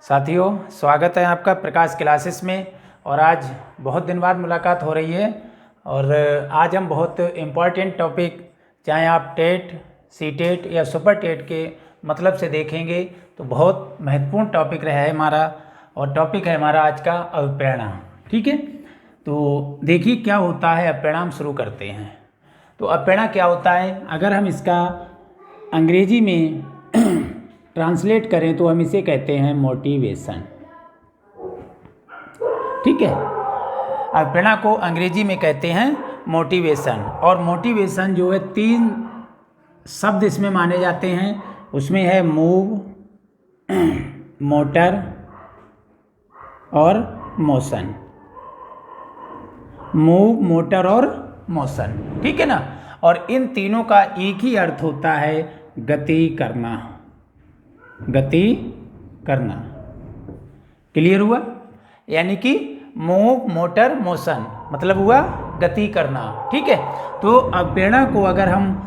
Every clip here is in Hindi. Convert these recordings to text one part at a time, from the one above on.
साथियों, स्वागत है आपका प्रकाश क्लासेस में। और आज बहुत दिन बाद मुलाकात हो रही है और आज हम बहुत इम्पॉर्टेंट टॉपिक, चाहे आप टेट, सी टेट या सुपर टेट के मतलब से देखेंगे तो बहुत महत्वपूर्ण टॉपिक रहा है हमारा। और टॉपिक है हमारा आज का अभिप्रेरणा। ठीक है, तो देखिए क्या होता है अभिप्रेरणा। हम शुरू करते हैं। तो अभिप्रेरणा क्या होता है, अगर हम इसका अंग्रेजी में ट्रांसलेट करें तो हम इसे कहते हैं मोटिवेशन। ठीक है, अभिप्रेरणा को अंग्रेजी में कहते हैं मोटिवेशन। और मोटिवेशन जो है 3 शब्द इसमें माने जाते हैं। उसमें है मूव, मोटर और मोशन। मूव, मोटर और मोशन, ठीक है ना। और इन तीनों का एक ही अर्थ होता है गति करना। गति करना, क्लियर हुआ। यानी कि मूव, मोटर, मोशन मतलब हुआ गति करना। ठीक है, तो अभिप्रेरणा को अगर हम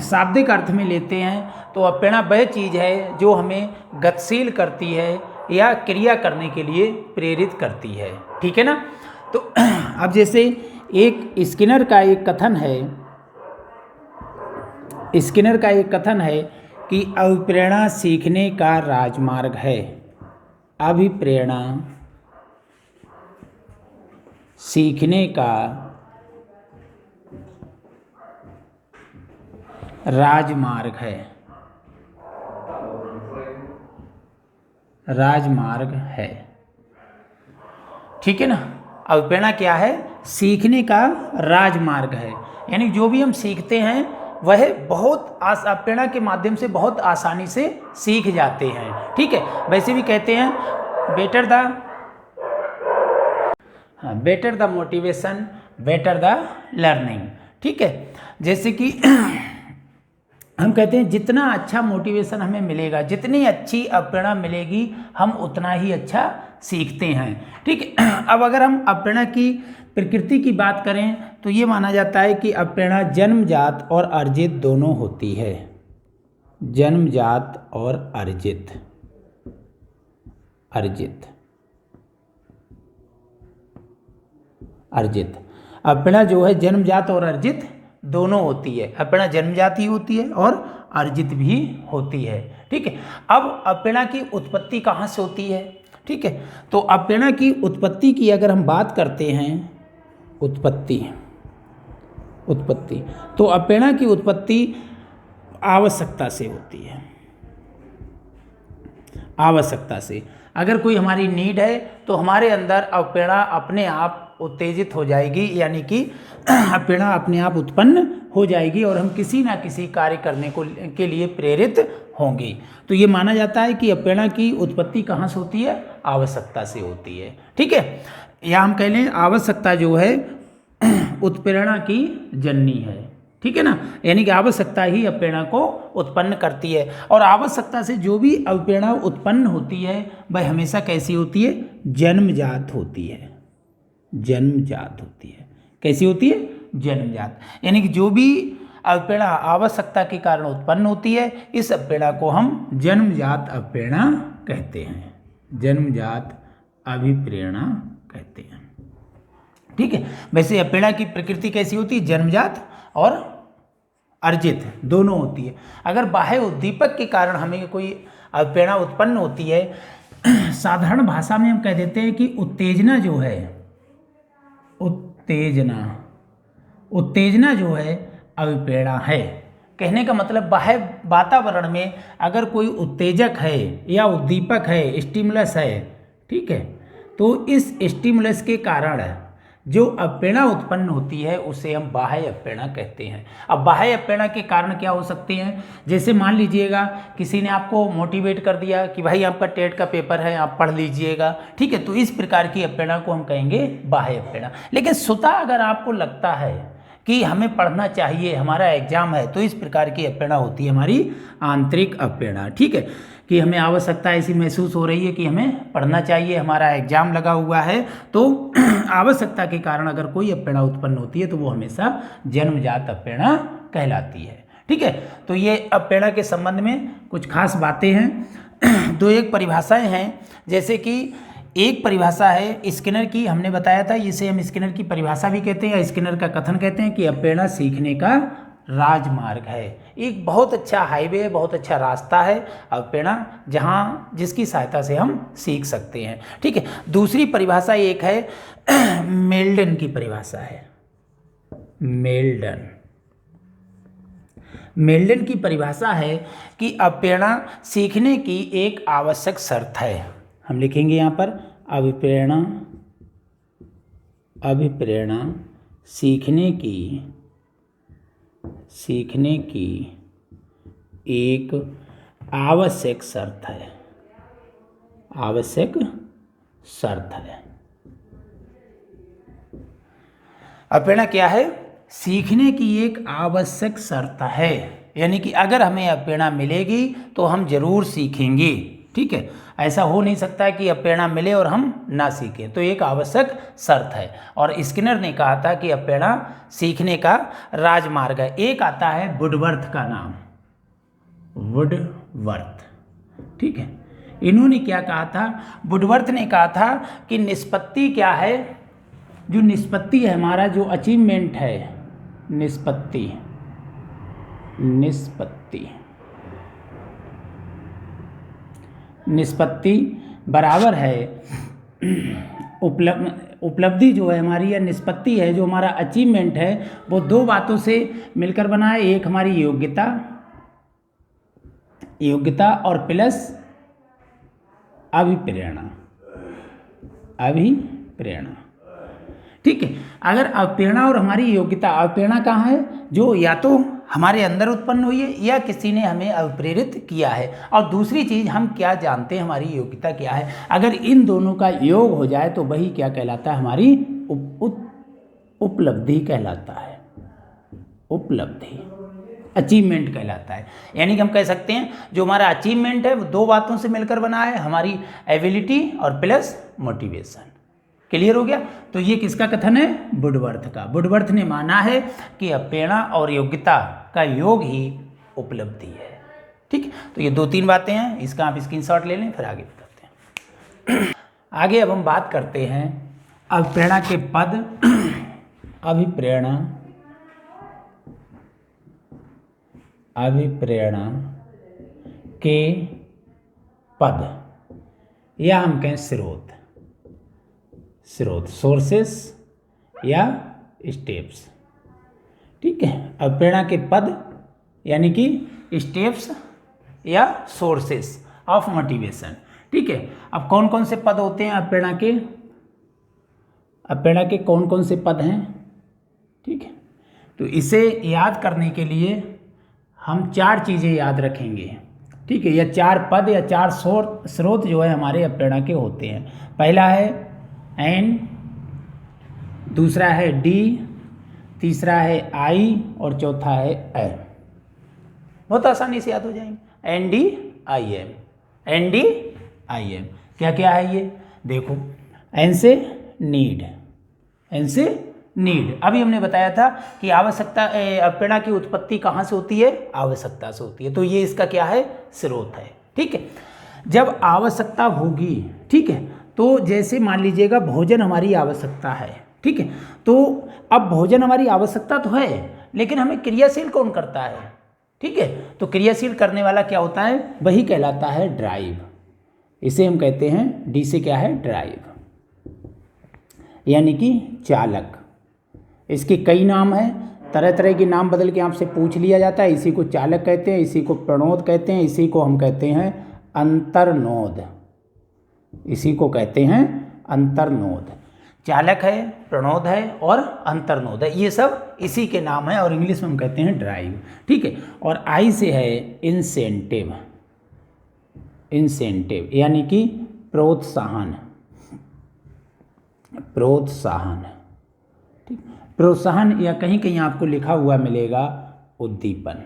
शाब्दिक अर्थ में लेते हैं तो अभिप्रेरणा वह चीज़ है जो हमें गतिशील करती है या क्रिया करने के लिए प्रेरित करती है। ठीक है ना। तो अब जैसे एक स्किनर का एक कथन है कि अभिप्रेरणा सीखने का राजमार्ग है। अभिप्रेरणा सीखने का राजमार्ग है। राजमार्ग है, ठीक है ना। अभिप्रेरणा क्या है? सीखने का राजमार्ग है। यानी जो भी हम सीखते हैं वह बहुत अभिप्रेरणा के माध्यम से बहुत आसानी से सीख जाते हैं। ठीक है, वैसे भी कहते हैं better the motivation better the learning. ठीक है, जैसे कि हम कहते हैं जितना अच्छा मोटिवेशन हमें मिलेगा, जितनी अच्छी अभिप्रेरणा मिलेगी, हम उतना ही अच्छा सीखते हैं। ठीक है, अब अगर हम अभिप्रेरणा की प्रकृति की बात करें तो ये माना जाता है कि अभिप्रेरणा जन्मजात और अर्जित दोनों होती है। जन्मजात और अर्जित। अभिप्रेरणा जो है जन्मजात और अर्जित दोनों होती है। अभिप्रेरणा जन्मजात ही होती है और अर्जित भी होती है। ठीक है, अब अभिप्रेरणा की उत्पत्ति कहाँ से होती है? ठीक है, तो अभिप्रेरणा की उत्पत्ति की अगर हम बात करते हैं, उत्पत्ति तो अभिप्रेरणा की उत्पत्ति आवश्यकता से होती है। आवश्यकता से, अगर कोई हमारी नीड है तो हमारे अंदर अभिप्रेरणा अपने आप उत्तेजित हो जाएगी, यानी कि अभिप्रेरणा अपने आप उत्पन्न हो जाएगी और हम किसी ना किसी कार्य करने के लिए प्रेरित होंगे। तो ये माना जाता है कि अभिप्रेरणा की उत्पत्ति कहाँ से होती है? आवश्यकता से होती है। ठीक है, या हम कह लें आवश्यकता जो है उत्प्रेरणा की जननी है। ठीक है ना, यानी कि आवश्यकता ही अभिप्रेरणा को उत्पन्न करती है। और आवश्यकता से जो भी अभिप्रेरणा उत्पन्न होती है वह हमेशा कैसी होती है? जन्मजात होती है। जन्मजात होती है। कैसी होती है? जन्मजात। यानी कि जो भी अभिप्रेरणा आवश्यकता के कारण उत्पन्न होती है, इस अभिप्रेरणा को हम जन्मजात अभिप्रेरणा कहते हैं। जन्मजात अभिप्रेरणा कहते हैं। ठीक है, वैसे अभिप्रेरणा की प्रकृति कैसी होती है? जन्मजात और अर्जित दोनों होती है। अगर बाह्य उद्दीपक के कारण हमें कोई अभिप्रेरणा उत्पन्न होती है, साधारण भाषा में हम कह देते हैं कि उत्तेजना जो है, उत्तेजना जो है अभिप्रेरणा है। कहने का मतलब बाह्य वातावरण में अगर कोई उत्तेजक है या उद्दीपक है, स्टिमुलस है, ठीक है, तो इस स्टिमुलस के कारण जो अभिप्रेरणा उत्पन्न होती है उसे हम बाह्य अभिप्रेरणा कहते हैं। अब बाह्य अभिप्रेरणा के कारण क्या हो सकते हैं? जैसे मान लीजिएगा किसी ने आपको मोटिवेट कर दिया कि भाई आपका टेट का पेपर है, आप पढ़ लीजिएगा। ठीक है, तो इस प्रकार की अभिप्रेरणा को हम कहेंगे बाह्य अभिप्रेरणा। लेकिन स्वतः अगर आपको लगता है कि हमें पढ़ना चाहिए, हमारा एग्जाम है, तो इस प्रकार की अभिप्रेरणा होती है हमारी आंतरिक अभिप्रेरणा। ठीक है, कि हमें आवश्यकता ऐसी महसूस हो रही है कि हमें पढ़ना चाहिए, हमारा एग्जाम लगा हुआ है, तो आवश्यकता के कारण अगर कोई अभिप्रेरणा उत्पन्न होती है तो वो हमेशा जन्मजात अभिप्रेरणा कहलाती है। ठीक है, तो ये अभिप्रेरणा के संबंध में कुछ खास बातें हैं। दो एक परिभाषाएं हैं, जैसे कि एक परिभाषा है स्किनर की, हमने बताया था, इसे हम स्किनर की परिभाषा भी कहते हैं या स्किनर का कथन कहते हैं कि अप्रेरणा सीखने का राजमार्ग है। एक बहुत अच्छा हाईवे है, बहुत अच्छा रास्ता है अप्रेरणा, जहाँ जिसकी सहायता से हम सीख सकते हैं। ठीक है, दूसरी परिभाषा एक है मेल्डन की परिभाषा है। मेल्डन की परिभाषा है कि अप्रेरणा सीखने की एक आवश्यक शर्त है। हम लिखेंगे यहाँ पर अभिप्रेरणा सीखने की एक आवश्यक शर्त है। अप्रेरणा क्या है? सीखने की एक आवश्यक शर्त है, यानी कि अगर हमें अप्रेरणा मिलेगी तो हम जरूर सीखेंगे। ठीक है, ऐसा हो नहीं सकता कि अप्रेरणा मिले और हम ना सीखें, तो एक आवश्यक शर्त है। और स्किनर ने कहा था कि अप्रेरणा सीखने का राजमार्ग है। एक आता है वुडवर्थ का नाम, वुडवर्थ। ठीक है, इन्होंने क्या कहा था? वुडवर्थ ने कहा था कि निष्पत्ति क्या है, जो निष्पत्ति है हमारा, जो अचीवमेंट है, निष्पत्ति बराबर है उपलब्धि जो है हमारी, या निष्पत्ति है जो हमारा अचीवमेंट है, वो दो बातों से मिलकर बना है। एक हमारी योग्यता और प्लस अभिप्रेरणा। ठीक है, अगर अप्रेरणा और हमारी योग्यता, अप्रेरणा कहाँ है? जो या तो हमारे अंदर उत्पन्न हुई है या किसी ने हमें अप्रेरित किया है, और दूसरी चीज़ हम क्या जानते हैं, हमारी योग्यता क्या है। अगर इन दोनों का योग हो जाए तो वही क्या कहलाता है? हमारी उपलब्धि कहलाता है। अचीवमेंट कहलाता है। यानी कि हम कह सकते हैं जो हमारा अचीवमेंट है वो दो बातों से मिलकर बना है, हमारी एबिलिटी और प्लस मोटिवेशन। क्लियर हो गया? तो ये किसका कथन है? वुडवर्थ का। वुडवर्थ ने माना है कि अप्रेरणा और योग्यता का योग ही उपलब्धि है। ठीक, तो ये दो तीन बातें हैं, इसका आप स्क्रीनशॉट ले लें, फिर आगे बताते हैं। आगे अब हम बात करते हैं अप्रेरणा के पद। अभिप्रेरणा के पद, या हम कहें स्रोत, सोर्सेस या स्टेप्स। ठीक है, अप्रेरणा के पद यानी कि स्टेप्स या सोर्सेस ऑफ मोटिवेशन। ठीक है, अब कौन कौन से पद होते हैं अप्रेरणा के कौन कौन से पद हैं? ठीक है, तो इसे याद करने के लिए हम चार चीज़ें याद रखेंगे। ठीक है, या चार पद या चार स्रोत जो है हमारे अप्रेरणा के होते हैं। पहला है एन, दूसरा है डी, तीसरा है आई और चौथा है एम। बहुत आसानी से याद हो जाएंगे। N D I M. क्या क्या है ये? देखो, एन से नीड। अभी हमने बताया था कि आवश्यकता, अप्रेरणा की उत्पत्ति कहाँ से होती है? आवश्यकता से होती है। तो ये इसका क्या है? स्रोत है। ठीक है, जब आवश्यकता होगी, ठीक है, तो जैसे मान लीजिएगा भोजन हमारी आवश्यकता है। ठीक है, तो अब भोजन हमारी आवश्यकता तो है, लेकिन हमें क्रियाशील कौन करता है? ठीक है, तो क्रियाशील करने वाला क्या होता है? वही कहलाता है ड्राइव। इसे हम कहते हैं, डी से क्या है? ड्राइव, यानी कि चालक। इसके कई नाम हैं, तरह तरह के नाम बदल के आपसे पूछ लिया जाता है। इसी को चालक कहते हैं, इसी को प्रणोद कहते हैं, इसी को हम कहते हैं अंतर्नोद। चालक है, प्रणोद है और अंतर्नोद है, ये सब इसी के नाम है और इंग्लिश में हम कहते हैं ड्राइव। ठीक है, और आई से है इंसेंटिव, यानी कि प्रोत्साहन। ठीक, प्रोत्साहन, या कहीं कहीं आपको लिखा हुआ मिलेगा उद्दीपन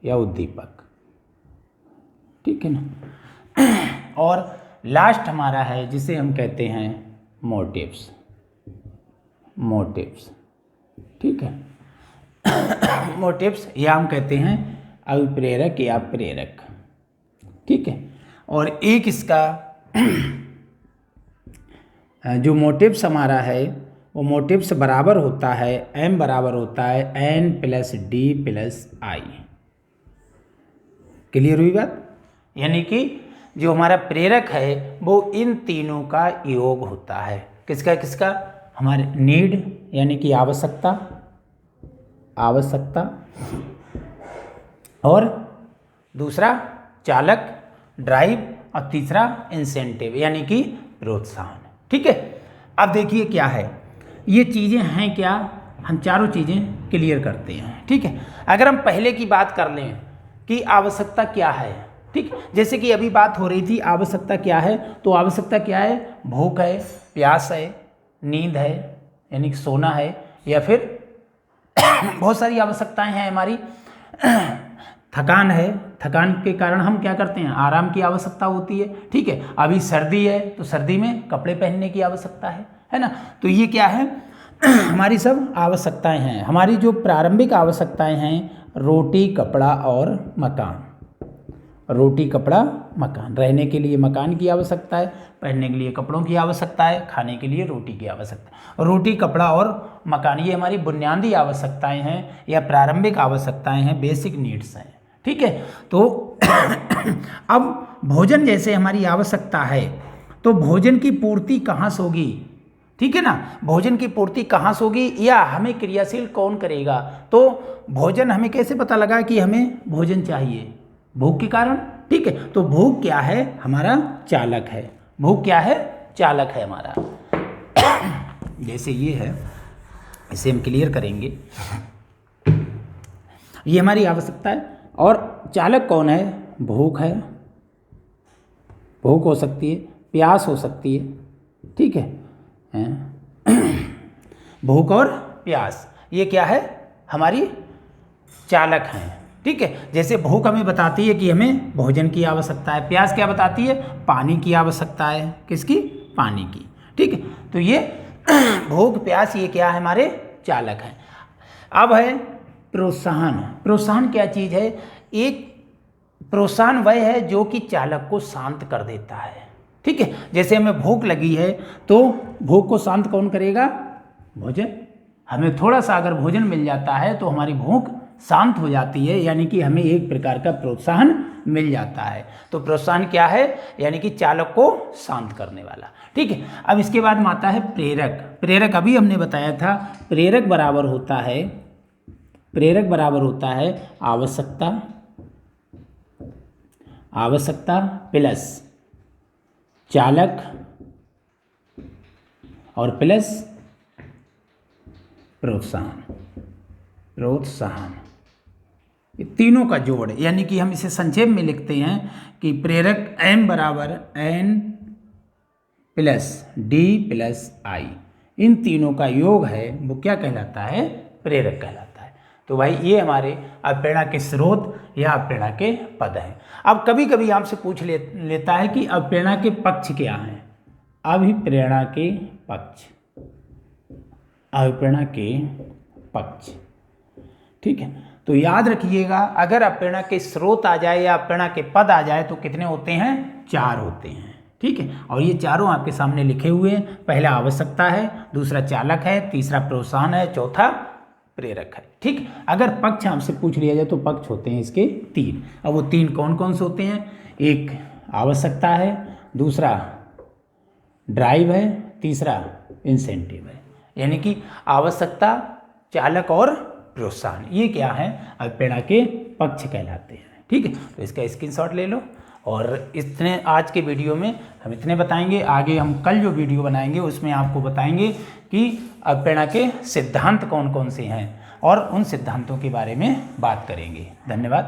या उद्दीपक। ठीक है ना। और लास्ट हमारा है जिसे हम कहते हैं मोटिव्स। ठीक है, मोटिव्स या हम कहते हैं अभिप्रेरक या प्रेरक। ठीक है, और एक इसका जो मोटिव्स हमारा है वो मोटिव्स बराबर होता है, m बराबर होता है n प्लस डी प्लस आई। क्लियर हुई बात? यानी कि जो हमारा प्रेरक है वो इन तीनों का योग होता है। किसका किसका? हमारे नीड यानी कि आवश्यकता, आवश्यकता, और दूसरा चालक ड्राइव, और तीसरा इंसेंटिव यानी कि प्रोत्साहन। ठीक है, अब देखिए क्या है, ये चीज़ें हैं क्या, हम चारों चीज़ें क्लियर करते हैं। ठीक है, अगर हम पहले की बात कर लें कि आवश्यकता क्या है, ठीक, जैसे कि अभी बात हो रही थी आवश्यकता क्या है, तो आवश्यकता क्या है? भूख है, प्यास है, नींद है यानी कि सोना है, या फिर बहुत सारी आवश्यकताएं हैं हमारी, थकान है, थकान के कारण हम क्या करते हैं? आराम की आवश्यकता होती है। ठीक है, अभी सर्दी है तो सर्दी में कपड़े पहनने की आवश्यकता है ना। तो ये क्या है? हमारी सब आवश्यकताएं हैं। हमारी जो प्रारंभिक आवश्यकताएं हैं, रोटी, कपड़ा और मकान। रोटी, कपड़ा, मकान। रहने के लिए मकान की आवश्यकता है, पहनने के लिए कपड़ों की आवश्यकता है, खाने के लिए रोटी की आवश्यकता। रोटी, कपड़ा और मकान ये हमारी बुनियादी आवश्यकताएं हैं या प्रारंभिक आवश्यकताएं हैं, बेसिक नीड्स हैं। ठीक है, तो अब भोजन जैसे हमारी आवश्यकता है तो भोजन की पूर्ति कहाँ से होगी? ठीक है ना, भोजन की पूर्ति कहाँ से होगी या हमें क्रियाशील कौन करेगा? तो भोजन हमें कैसे पता लगा कि हमें भोजन चाहिए? भूख के कारण। ठीक है, तो भूख क्या है? हमारा चालक है। भूख क्या है? चालक है हमारा। जैसे ये है, इसे हम क्लियर करेंगे। ये हमारी आवश्यकता है और चालक कौन है? भूख है। भूख हो सकती है, प्यास हो सकती है। ठीक है, भूख और प्यास ये क्या है? हमारी चालक हैं। ठीक है, जैसे भूख हमें बताती है कि हमें भोजन की आवश्यकता है, प्यास क्या बताती है? पानी की आवश्यकता है। किसकी? पानी की। ठीक है, तो ये भूख, प्यास ये क्या है? हमारे चालक हैं। अब है प्रोत्साहन। प्रोत्साहन क्या चीज़ है? एक प्रोत्साहन वह है जो कि चालक को शांत कर देता है। ठीक है, जैसे हमें भूख लगी है तो भूख को शांत कौन करेगा? भोजन। हमें थोड़ा सा अगर भोजन मिल जाता है तो हमारी भूख शांत हो जाती है, यानी कि हमें एक प्रकार का प्रोत्साहन मिल जाता है। तो प्रोत्साहन क्या है? यानी कि चालक को शांत करने वाला। ठीक है, अब इसके बाद में आता है प्रेरक। प्रेरक अभी हमने बताया था, प्रेरक बराबर होता है, प्रेरक बराबर होता है आवश्यकता, आवश्यकता प्लस चालक और प्लस प्रोत्साहन। प्रोत्साहन ये तीनों का जोड़, यानी कि हम इसे संक्षेप में लिखते हैं कि प्रेरक m बराबर n प्लस डी प्लस आई, इन तीनों का योग है वो क्या कहलाता है? प्रेरक कहलाता है। तो भाई ये हमारे अप्रेरणा के स्रोत या अप्रेरणा के पद हैं। अब कभी कभी आपसे पूछ लेता है कि अप्रेरणा के पक्ष क्या हैं? अभिप्रेरणा के पक्ष, अभिप्रेरणा के पक्ष। ठीक है, तो याद रखिएगा, अगर अप्रेरणा के स्रोत आ जाए या अप्रेरणा के पद आ जाए तो कितने होते हैं? 4 होते हैं। ठीक है, और ये चारों आपके सामने लिखे हुए हैं। पहला आवश्यकता है, दूसरा चालक है, तीसरा प्रोत्साहन है, चौथा प्रेरक है। ठीक, अगर पक्ष आपसे पूछ लिया जाए तो पक्ष होते हैं इसके 3। अब वो 3 कौन कौन से होते हैं? एक आवश्यकता है, दूसरा ड्राइव है, तीसरा इंसेंटिव है। यानी कि आवश्यकता, चालक और प्रोत्साहन ये क्या है? अप्रेरणा के पक्ष कहलाते हैं। ठीक है, तो इसका स्क्रीनशॉट ले लो। और इतने आज के वीडियो में हम इतने बताएंगे। आगे हम कल जो वीडियो बनाएंगे उसमें आपको बताएंगे कि अप्रेरणा के सिद्धांत कौन कौन से हैं और उन सिद्धांतों के बारे में बात करेंगे। धन्यवाद।